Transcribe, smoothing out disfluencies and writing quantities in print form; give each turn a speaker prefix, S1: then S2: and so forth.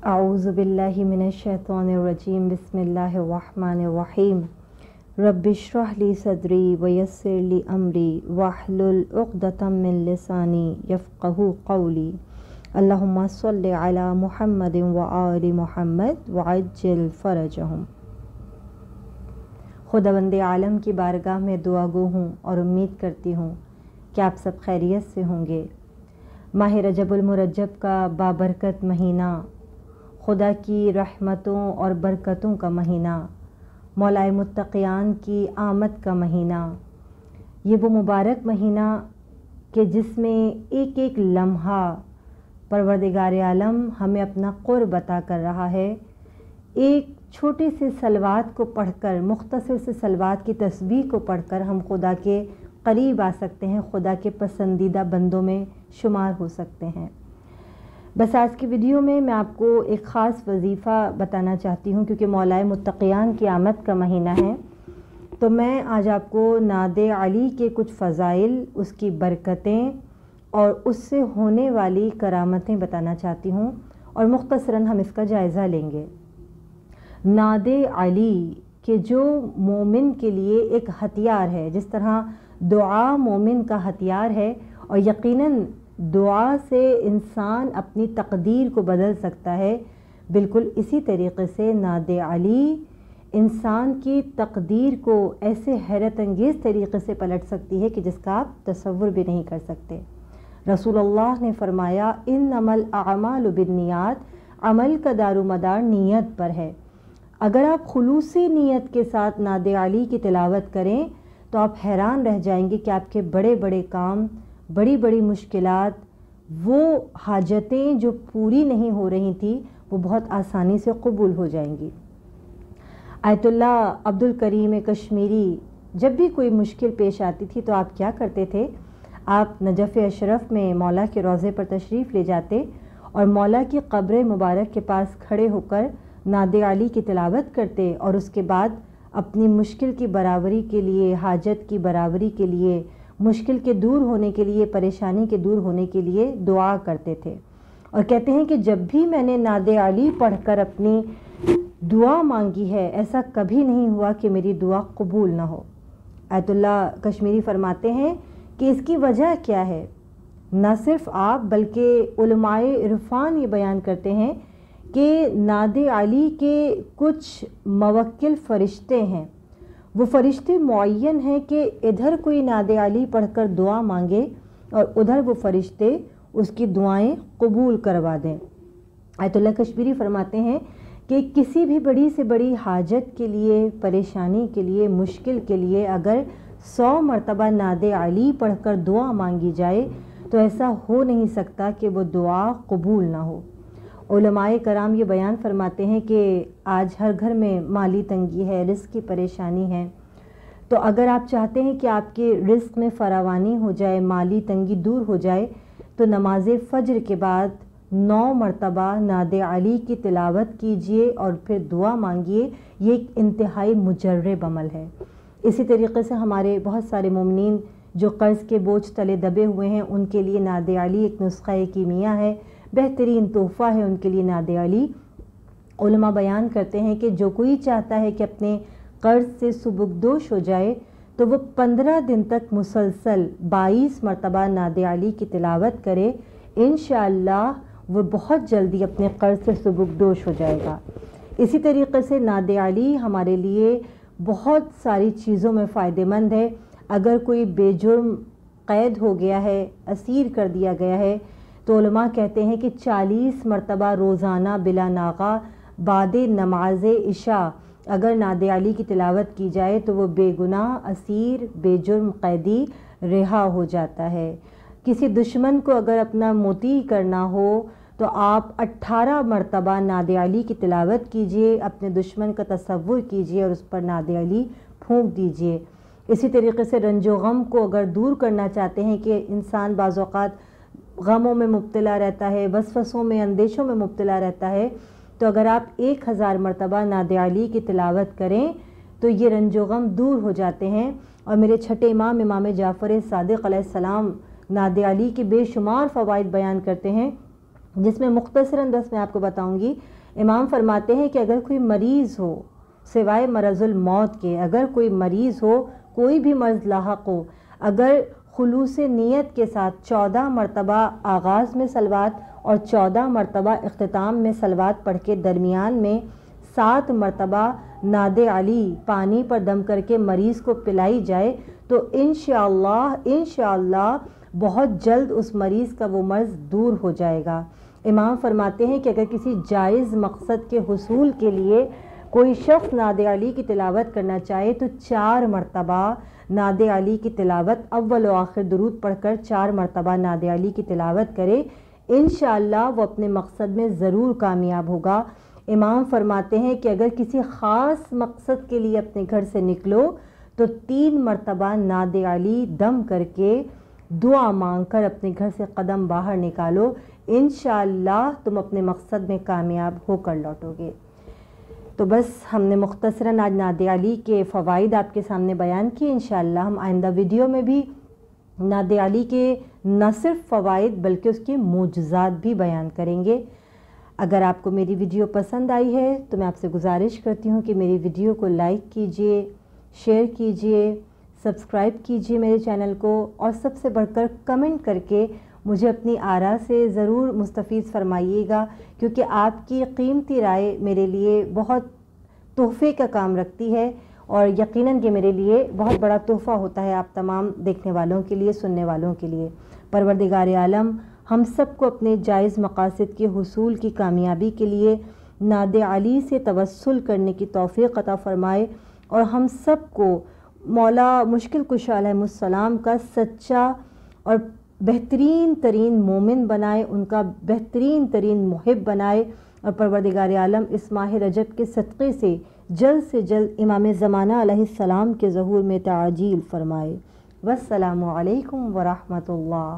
S1: अऊज़ु बिल्लाहि मिनश्शैतानिर्रजीम बिस्मिल्लाहिर्रहमानिर्रहीम रब्बिश्रह ली सदरी वयस्सिर ली अमरी वहलुल उक़दतम मिन लिसानी यफ़क़हू क़ौली अल्लाहुम्मा सल्लि अला मुहम्मदिन व आलि मुहम्मद वअज्जिल फ़रजहुम। खुदावंद आलम की बारगाह में दुआ गो हूँ और उम्मीद करती हूँ कि आप सब खैरियत से होंगे। माह रजबुल मुरज्जब का बाबरकत महीना, खुदा की रहमतों और बरकतों का महीना, मौलाए मुत्तक़ियान की आमद का महीना, ये वो मुबारक महीना कि जिसमें एक एक लम्हा परवरदिगार आलम हमें अपना क़ुर्ब अता कर रहा है। एक छोटे से सलवात को पढ़कर, मुख्तसर से सलवात की तस्बीह को पढ़कर हम खुदा के करीब आ सकते हैं, खुदा के पसंदीदा बंदों में शुमार हो सकते हैं। बस आज की वीडियो में मैं आपको एक ख़ास वजीफ़ा बताना चाहती हूँ, क्योंकि मौलाए मुत्तक़ियान की आमद का महीना है। तो मैं आज आपको नादे अली के कुछ फ़ज़ाइल, उसकी बरकतें और उससे होने वाली करामतें बताना चाहती हूँ और मुख्तसरन हम इसका जायज़ा लेंगे। नादे अली के जो मोमिन के लिए एक हथियार है, जिस तरह दुआ मोमिन का हथियार है और यकीनन दुआ से इंसान अपनी तकदीर को बदल सकता है, बिल्कुल इसी तरीक़े से नादे अली इंसान की तकदीर को ऐसे हैरत अंगेज़ तरीक़े से पलट सकती है कि जिसका आप तसव्वुर भी नहीं कर सकते। रसूलुल्लाह ने फरमाया, इन्नमल अमालु बिन्नियात, अमल का दारुमदार नीयत पर है। अगर आप खुलूसी नीयत के साथ नादे अली की तिलावत करें तो आप हैरान रह जाएंगे कि आपके बड़े बड़े काम, बड़ी बड़ी मुश्किलात, वो हाजतें जो पूरी नहीं हो रही थी, वो बहुत आसानी से कबूल हो जाएंगी। आयतुल्ला अब्दुल करीम कश्मीरी जब भी कोई मुश्किल पेश आती थी तो आप क्या करते थे, आप नजफ़ अशरफ में मौला के रोज़े पर तशरीफ़ ले जाते और मौला की क़ब्र मुबारक के पास खड़े होकर नादे अली की तिलावत करते और उसके बाद अपनी मुश्किल की बराबरी के लिए, हाजत की बराबरी के लिए, मुश्किल के दूर होने के लिए, परेशानी के दूर होने के लिए दुआ करते थे। और कहते हैं कि जब भी मैंने नादे अली पढ़कर अपनी दुआ मांगी है, ऐसा कभी नहीं हुआ कि मेरी दुआ कबूल ना हो। आयतुल्ला कश्मीरी फरमाते हैं कि इसकी वजह क्या है। न सिर्फ आप बल्कि उलमाए इरफान ये बयान करते हैं कि नादे अली के कुछ मवक्किल फ़रिश्ते हैं, वो फ़रिश्ते मुअय्यन हैं कि इधर कोई नादे अली पढ़कर दुआ मांगे और उधर वो फ़रिश्ते उसकी दुआएं कबूल करवा दें। आयतुल्ला कश्मीरी फरमाते हैं कि किसी भी बड़ी से बड़ी हाजत के लिए, परेशानी के लिए, मुश्किल के लिए अगर 100 मरतबा नादे अली पढ़कर दुआ मांगी जाए तो ऐसा हो नहीं सकता कि वो दुआ कबूल ना हो। उलमाए कराम ये बयान फरमाते हैं कि आज हर घर में माली तंगी है, रिज़्क़ की परेशानी है। तो अगर आप चाहते हैं कि आपके रिज़्क़ में फरावानी हो जाए, माली तंगी दूर हो जाए, तो नमाज फ़ज्र के बाद 9 मरतबा नादे अली की तिलावत कीजिए और फिर दुआ मांगिए। ये एक इंतहाई मुजर्रब अमल है। इसी तरीक़े से हमारे बहुत सारे मोमिनीन जो कर्ज़ के बोझ तले दबे हुए हैं, उनके लिए नादे अली एक नुस्ख़ा कीमिया है, बेहतरीन तोहफ़ा है उनके लिए नादे अली। उलमा बयान करते हैं कि जो कोई चाहता है कि अपने कर्ज़ से सुबुकदोश हो जाए तो वो 15 दिन तक मुसलसल 22 मरतबा नादे अली की तिलावत करे, इंशाअल्लाह वो बहुत जल्दी अपने कर्ज़ से सुबुकदोश हो जाएगा। इसी तरीक़े से नादे अली हमारे लिए बहुत सारी चीज़ों में फ़ायदेमंद है। अगर कोई बेजुर्म क़ैद हो गया है, असीर कर दिया गया है, तो उलमा कहते हैं कि 40 मरतबा रोज़ाना बिला नागा बादे नमाज इशा अगर नादे अली की तिलावत की जाए तो वो बेगुनाह असीर, बेजुर्म कैदी रिहा हो जाता है। किसी दुश्मन को अगर अपना मोती करना हो तो आप 18 मरतबा नादे अली की तिलावत कीजिए, अपने दुश्मन का तसव्वुर कीजिए और उस पर नादे अली फूंक दीजिए। इसी तरीके से रंजो गम को अगर दूर करना चाहते हैं कि इंसान बाज़ औक़ात गमों में मुब्तला रहता है, वसवसों में, अंदेशों में मुब्तला रहता है, तो अगर आप 1000 मरतबा नादे अली की तिलावत करें तो ये रंजो गम दूर हो जाते हैं। और मेरे छठे इमाम, इमाम जाफ़र सादिक़ अलैहिस्सलाम नादे अली के बेशुमार फ़वाइद बयान करते हैं, जिसमें मुख्तसरन बस मैं आपको बताऊंगी امام فرماتے ہیں کہ اگر کوئی مریض ہو سوائے مرض الموت کے، اگر کوئی مریض ہو، کوئی بھی مرض لاحق ہو، اگر خلوص نیت کے ساتھ 14 مرتبہ آغاز میں صلوات اور 14 مرتبہ اختتام میں صلوات پڑھ کے درمیان میں 7 مرتبہ ناد علی پانی پر دم کر کے مریض کو پلائی جائے تو انشاءاللہ بہت جلد اس مریض کا وہ مرض دور ہو جائے گا۔ امام فرماتے ہیں کہ اگر کسی جائز مقصد کے حصول کے لیے کوئی شخص ناد علی کی تلاوت کرنا چاہے تو 4 مرتبہ ناد علی کی تلاوت، اول و آخر درود پڑھ کر 4 مرتبہ ناد علی کی تلاوت کرے، انشاءاللہ وہ اپنے مقصد میں ضرور کامیاب ہوگا۔ امام فرماتے ہیں کہ اگر کسی خاص مقصد کے لیے اپنے گھر سے نکلو تو 3 مرتبہ ناد علی دم کر کے دعا مانگ کر اپنے گھر سے قدم باہر نکالو، انشاءاللہ تم اپنے مقصد میں کامیاب ہو کر لوٹو گے۔ تو بس ہم نے مختصراً آج ناد علی کے فوائد آپ کے سامنے بیان کیے۔ انشاءاللہ ہم آئندہ ویڈیو میں بھی ناد علی کے نہ صرف فوائد بلکہ اس کے معجزات بھی بیان کریں گے۔ اگر آپ کو میری ویڈیو پسند آئی ہے تو میں آپ سے گزارش کرتی ہوں کہ میری ویڈیو کو لائک کیجئے، شیئر کیجئے، سبسکرائب کیجئے میرے چینل کو، اور سب سے بڑھ کر کمنٹ کر کے مجھے اپنی آراء سے ضرور مستفیض فرمائیے گا، کیونکہ آپ کی قیمتی رائے میرے لیے بہت تحفے کا کام رکھتی ہے، اور یقیناً یہ میرے لیے بہت بڑا تحفہ ہوتا ہے آپ تمام دیکھنے والوں کے لیے، سننے والوں کے لیے۔ پروردگار عالم ہم سب کو اپنے جائز مقاصد کے حصول کی کامیابی کے لیے ناد علی سے توسل کرنے کی توفیق عطا فرمائے، اور ہم سب کو مولا مشکل کشا علیہ السلام کا سچا اور بہترین ترین مومن بنائے، ان کا بہترین ترین محب بنائے، اور پروردگار عالم اس ماہ رجب کے صدقے سے جلد امام زمانہ علیہ السلام کے ظہور میں تعجیل فرمائے۔ والسلام علیکم ورحمۃ اللہ۔